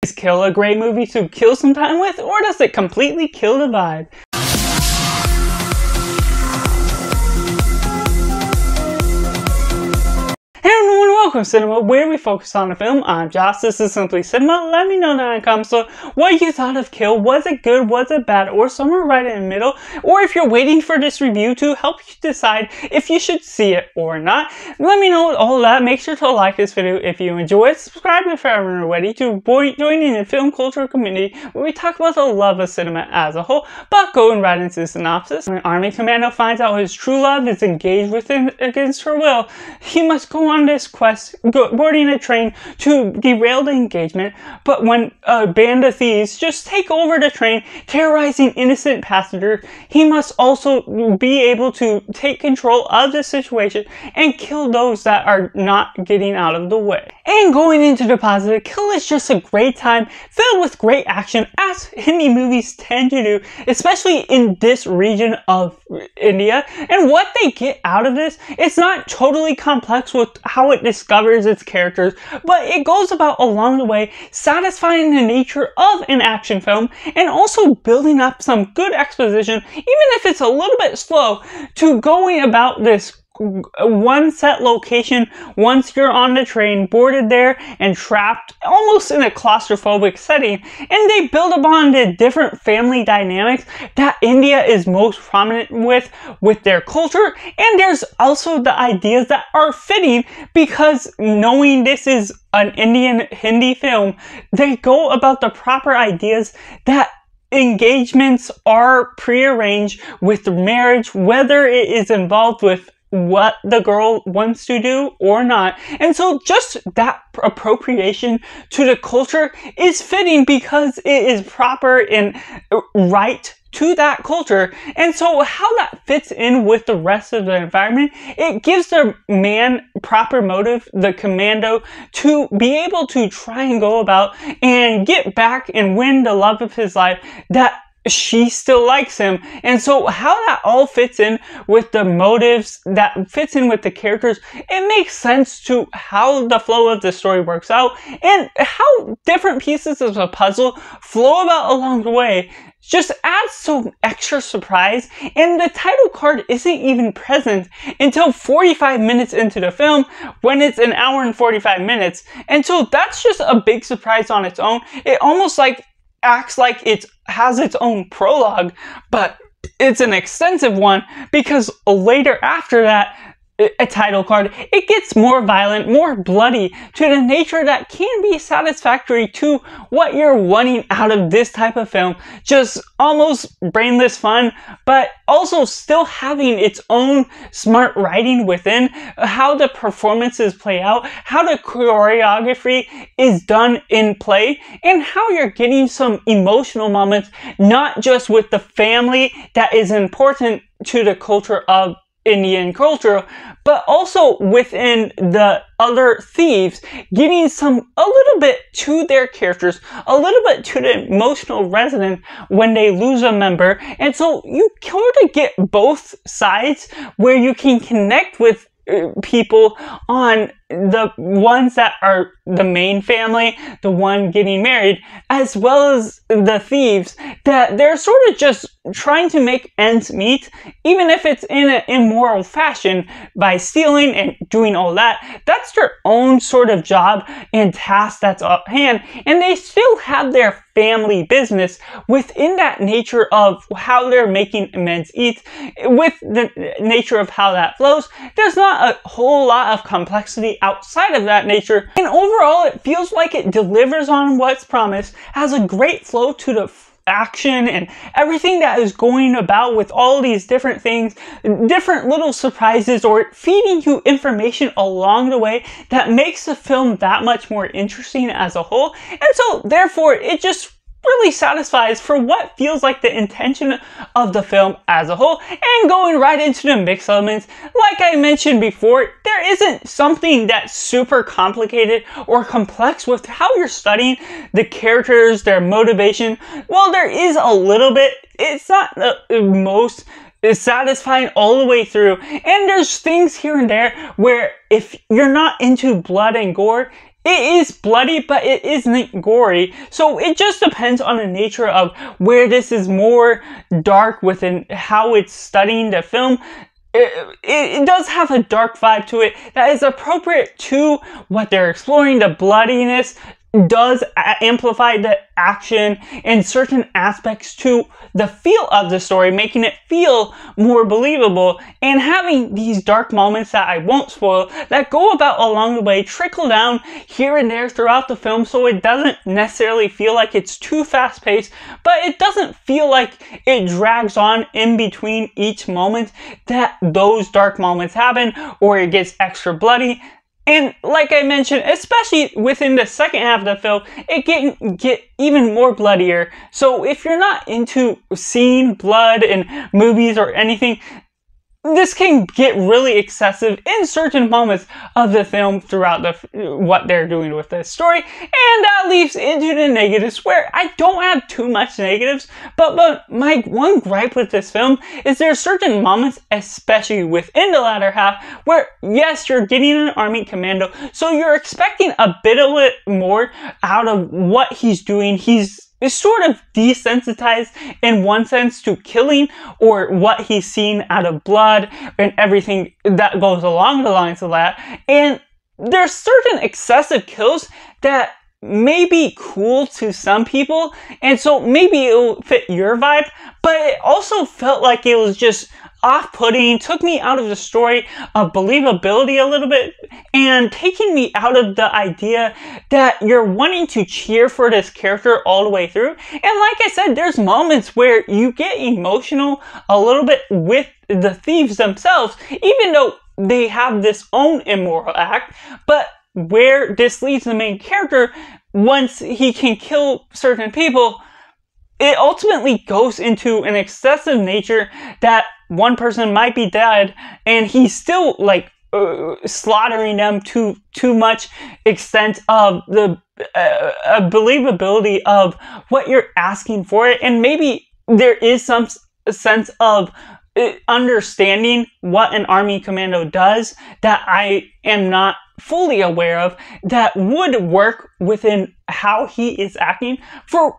Is Kill a great movie to kill some time with, or does it completely kill the vibe? Hey everyone, welcome to Cinema, where we focus on a film. I'm Josh, this is Simply Cinema. Let me know down in the comments below what you thought of Kill. Was it good, was it bad, or somewhere right in the middle? Or if you're waiting for this review to help you decide if you should see it or not. Let me know all of that. Make sure to like this video if you enjoy it. Subscribe if you haven't already to join in the film culture community where we talk about the love of cinema as a whole. But going right into the synopsis. When an army commando finds out his true love is engaged with him against her will, he must go on this quest, boarding a train to derail the engagement. But when a band of thieves just take over the train, terrorizing innocent passengers, he must also be able to take control of the situation and kill those that are not getting out of the way. And going into the positive, Kill is just a great time, filled with great action, as Hindi movies tend to do, especially in this region of India. And what they get out of this, it's not totally complex with how it discovers its characters, but it goes about along the way satisfying the nature of an action film and also building up some good exposition, even if it's a little bit slow, to going about this one set location once you're on the train, boarded there and trapped almost in a claustrophobic setting. And they build upon the different family dynamics that India is most prominent with their culture. And there's also the ideas that are fitting, because knowing this is an Indian Hindi film, they go about the proper ideas that engagements are prearranged with marriage, whether it is involved with what the girl wants to do or not. And so just that appropriation to the culture is fitting because it is proper and right to that culture. And so how that fits in with the rest of the environment, it gives the man proper motive, the commando, to be able to try and go about and get back and win the love of his life, that she still likes him. And so how that all fits in with the motives, that fits in with the characters, it makes sense to how the flow of the story works out and how different pieces of the puzzle flow about along the way. Just adds some extra surprise, and the title card isn't even present until 45 minutes into the film, when it's an hour and 45 minutes. And so that's just a big surprise on its own. It almost acts like it has its own prologue, but it's an extensive one, because later after that a title card, it gets more violent, more bloody, to the nature that can be satisfactory to what you're wanting out of this type of film. Just almost brainless fun, but also still having its own smart writing within, how the performances play out, how the choreography is done in play, and how you're getting some emotional moments, not just with the family that is important to the culture of Indian culture, but also within the other thieves, getting a little bit to their characters, a little bit to the emotional resonance when they lose a member. And so you sort of get both sides, where you can connect with people on the ones that are the main family, the one getting married, as well as the thieves, that they're sort of just trying to make ends meet, even if it's in an immoral fashion, by stealing and doing all that. That's their own sort of job and task that's at hand, and they still have their family business within that nature of how they're making ends meet. With the nature of how that flows, there's not a whole lot of complexity outside of that nature, and overall it feels like it delivers on what's promised, has a great flow to the action and everything that is going about with all these different things, different little surprises, or feeding you information along the way that makes the film that much more interesting as a whole. And so therefore it just really satisfies for what feels like the intention of the film as a whole. And going right into the mix elements, like I mentioned before, there isn't something that's super complicated or complex with how you're studying the characters, their motivation. Well, there is a little bit. It's not the most satisfying all the way through, and there's things here and there where if you're not into blood and gore, it is bloody, but it isn't gory. So it just depends on the nature of where this is more dark within how it's studying the film. It does have a dark vibe to it that is appropriate to what they're exploring. The bloodiness does amplify the action and certain aspects to the feel of the story, making it feel more believable, and having these dark moments that I won't spoil that go about along the way trickle down here and there throughout the film, so it doesn't necessarily feel like it's too fast paced, but it doesn't feel like it drags on in between each moment that those dark moments happen or it gets extra bloody. And like I mentioned, especially within the second half of the film, it can get even more bloodier. So if you're not into seeing blood in movies or anything, this can get really excessive in certain moments of the film throughout what they're doing with this story, and that leads into the negatives, where I don't have too much negatives, but my one gripe with this film is there are certain moments, especially within the latter half, where yes, you're getting an army commando, so you're expecting a bit of it more out of what he's doing. He's sort of desensitized in one sense to killing or what he's seen out of blood and everything that goes along the lines of that. And there's certain excessive kills that may be cool to some people, and so maybe it'll fit your vibe, but it also felt like it was just off-putting, took me out of the story of believability a little bit, and taking me out of the idea that you're wanting to cheer for this character all the way through. And like I said, there's moments where you get emotional a little bit with the thieves themselves, even though they have this own immoral act, but where this leads the main character, once he can kill certain people, it ultimately goes into an excessive nature that one person might be dead and he's still like slaughtering them to too much extent of the believability of what you're asking for it. And maybe there is some sense of understanding what an army commando does that I am not fully aware of that would work within how he is acting,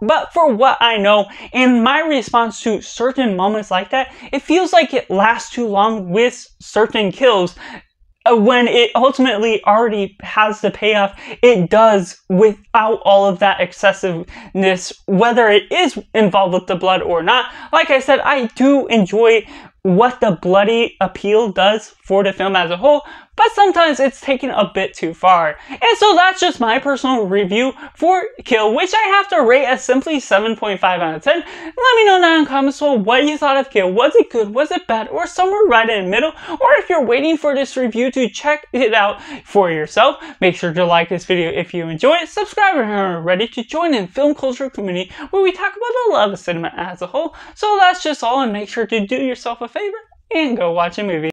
but for what I know, and my response to certain moments like that, it feels like it lasts too long with certain kills when it ultimately already has the payoff it does without all of that excessiveness, whether it is involved with the blood or not. Like I said, I do enjoy what the bloody appeal does for the film as a whole, but sometimes it's taken a bit too far. And so that's just my personal review for Kill, which I have to rate as simply 7.5 out of 10. Let me know down in the comments below what you thought of Kill. Was it good? Was it bad? Or somewhere right in the middle? Or if you're waiting for this review to check it out for yourself, make sure to like this video if you enjoy it, subscribe if you're ready to join in film culture community where we talk about the love of cinema as a whole. So that's just all, and make sure to do yourself a favor and go watch a movie.